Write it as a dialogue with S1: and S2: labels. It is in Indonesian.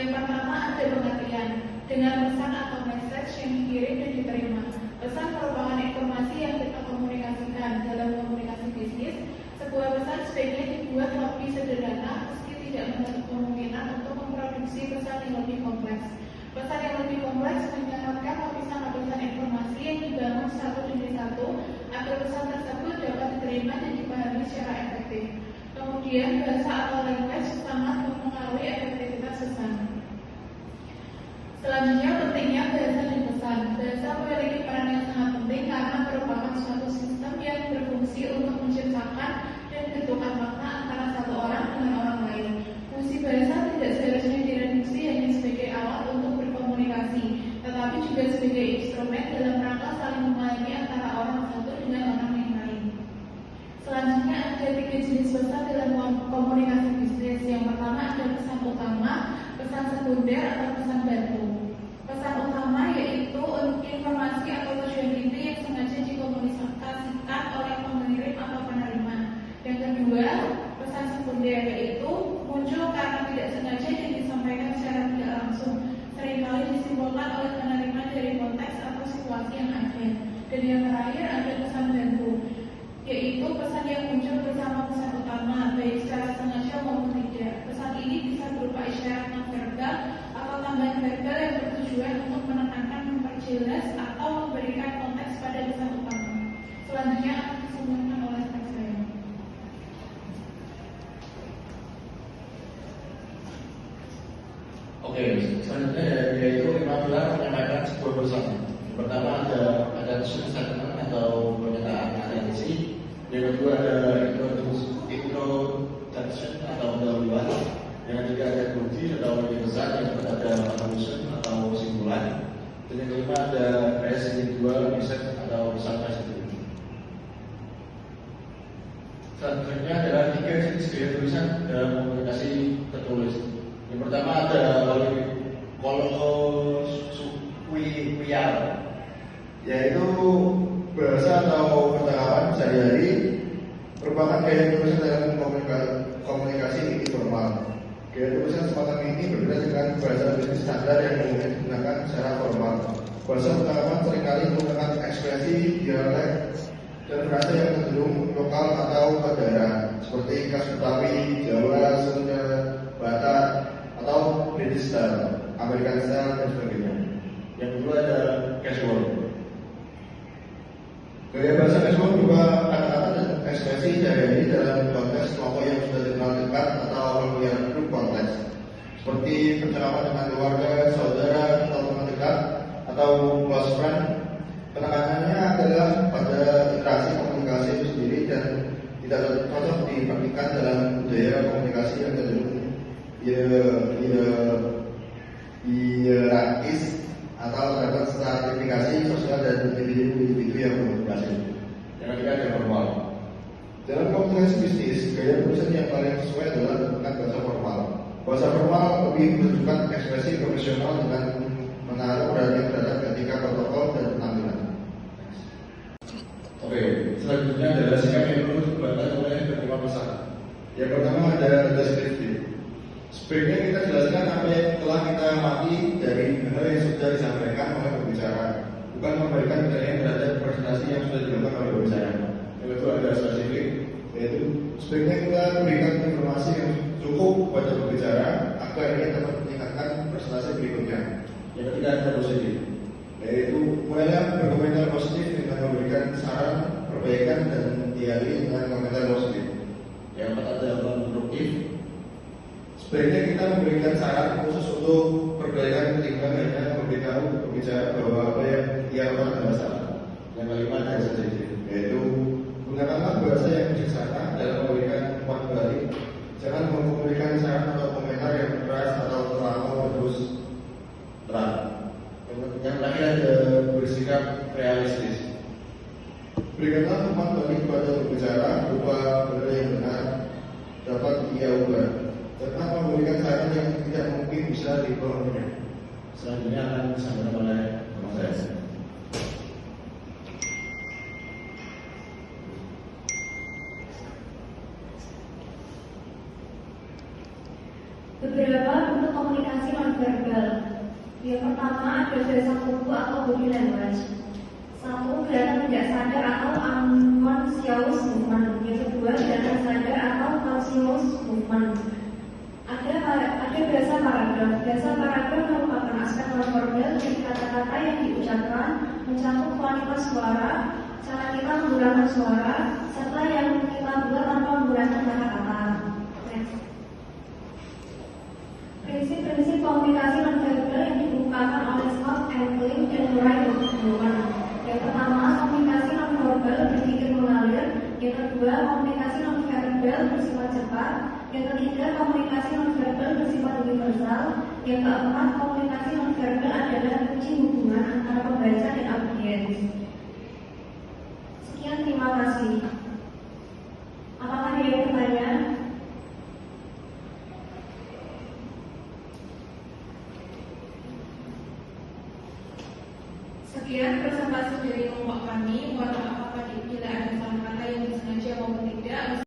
S1: Yang pertama ada pengertian dengan pesan atau message yang dikirim dan diterima. Pesan merupakan informasi yang kita komunikasikan dalam komunikasi bisnis. Sebuah pesan sebaiknya dibuat lebih sederhana meski tidak menutup kemungkinan untuk memproduksi pesan yang lebih kompleks. Pesan yang lebih kompleks menyarankan lapisan-lapisan informasi yang dibangun satu demi satu agar pesan tersebut dapat diterima dan dipahami secara efektif. Kemudian bahasa atau language sangat mempengaruhi efektivitas pesan. Selanjutnya pentingnya bahasa dan pesan. Bahasa memiliki peran yang sangat penting karena merupakan suatu sistem yang berfungsi untuk menciptakan dan bertukar makna antara satu orang dengan orang lain. Fungsi bahasa tidak seharusnya direduksi hanya sebagai alat untuk berkomunikasi, tetapi juga sebagai instrumen dalam rangka saling memahami antara orang satu dengan orang yang lain. Selanjutnya ada 3 jenis pesan dalam komunikasi bisnis. Yang pertama ada pesan utama, pesan sekunder atau pesan bantu. Pesan utama yaitu informasi atau tujuan inti yang sengaja dikomunikasikan oleh pengirim atau penerima. Yang kedua, pesan sekunder yaitu muncul karena tidak sengaja dan disampaikan secara tidak langsung, seringkali disimpulkan oleh penerima dari konteks atau situasi yang ada. Dan yang terakhir ada pesan bantu, yaitu pesan yang muncul bersama pesan utama, baik secara sengaja maupun tidak. Pesan ini bisa berupa isyarat non-verbal atau tambahan verbal yang bertujuan untuk menekankan, memperjelas, atau memberikan konteks pada pesan utama. Selanjutnya akan disebutkan oleh teks saya.
S2: Oke, selanjutnya yaitu apabila menyampaikan sebuah pesan. Yang pertama ada statement atau pernyataan atensi. Yang kedua ada introduction atau pendahuluan. Yang ketiga ada kunci atau inti pesan. Yang keempat ada conclusion atau kesimpulan. Dan yang kelima ada residual message atau pesan residu. Selanjutnya adalah 3 jenis gaya tulisan dalam komunikasi tertulis. Yang pertama ada kolokwial, yaitu bahasa atau percakapan sehari-hari, merupakan gaya tulisan dalam komunikasi informal. Gaya tulisan semacam ini berbeda dengan bahasa bisnis standar yang umumnya digunakan secara formal. Bahasa percakapan seringkali menggunakan ekspresi, dialek, dan bahasa yang cenderung lokal atau daerah, seperti khas Betawi, Jawa, Sunda, Batak, atau British style, American style, dan sebagainya. Yang kedua ada casual. Gaya bahasa casual berupa kata-kata dan ekspresi sehari-hari dalam konteks kelompok yang sudah dikenal dekat atau yang grup konteks, seperti percakapan dengan keluarga, saudara, atau teman dekat, atau close friend. Penekanannya adalah pada interaksi komunikasi itu sendiri dan tidak cocok dipraktikkan dalam budaya komunikasi yang cenderung hierarkis atau terdapat stratifikasi sosial dan individu yang berkomunikasi. Yang ketiga ada formal. Dalam komunikasi bisnis, gaya tulisan yang paling sesuai adalah menggunakan bahasa formal. Bahasa formal lebih menunjukkan ekspresi profesional dengan menaruh perhatian terhadap etika protokol dan penampilan. Oke, selanjutnya adalah sikap yang perlu dibangun oleh penerima pesan. Yang pertama ada deskriptif. Sebaiknya kita jelaskan apa yang telah kita amati dari hal yang sudah disampaikan oleh pembicara, bukan memberikan penilaian terhadap presentasi yang sudah dilakukan oleh pembicara. Yang kedua ada spesifik, yaitu sebaiknya kita memberikan informasi yang cukup kepada pembicara agar ia dapat meningkatkan presentasi berikutnya. Yang ketiga ada positif, yaitu mulailah berkomentar positif dengan memberikan saran, perbaikan, dan dialih dengan komentar positif. Yang keempat ada konstruktif. Sebaiknya kita memberikan saran khusus untuk perbaikan ketimbang hanya memberitahu pembicara bahwa apa yang dia lakukan adalah salah. Yang kelima ada sensitif, yaitu gunakanlah bahasa yang bijaksana dalam memberikan umpan balik. Jangan memberikan saran atau komentar yang keras atau terlalu terus terang. Yang terakhir ada bersikap realistis. Berikanlah umpan balik kepada pembicara berupa benda yang benar dapat ia ubah. Tetap memberikan saran yang tidak mungkin bisa dipenuhi. Selanjutnya akan disampaikan oleh teman saya.
S3: Beberapa bentuk komunikasi non nonverbal. Yang pertama ada bahasa tubuh atau body language. Satu, gerakan tidak sadar atau unconscious movement. Yang kedua, gerakan sadar atau conscious movement. Ada bahasa paragraf. Bahasa paragraf merupakan aspek nonverbal dari kata-kata yang diucapkan, mencakup kualitas suara, cara kita menggunakan suara, serta yang kita buat tanpa menggunakan kata-kata. Next. Prinsip-prinsip komunikasi nonverbal yang dikemukakan oleh Scott Ankling dan Murray Goldman. Yang pertama, komunikasi nonverbal berpikir mengalir. Yang kedua, komunikasi nonverbal bersifat cepat. Yang ketiga, komunikasi nonverbal bersifat universal. Yang keempat, komunikasi nonverbal adalah kunci hubungan antara pembaca dan audiens. Sekian, terima kasih. Apakah ada yang bertanya?
S1: Sekian presentasi dari kelompok kami. Mohon maaf apabila ada salah kata yang disengaja maupun tidak.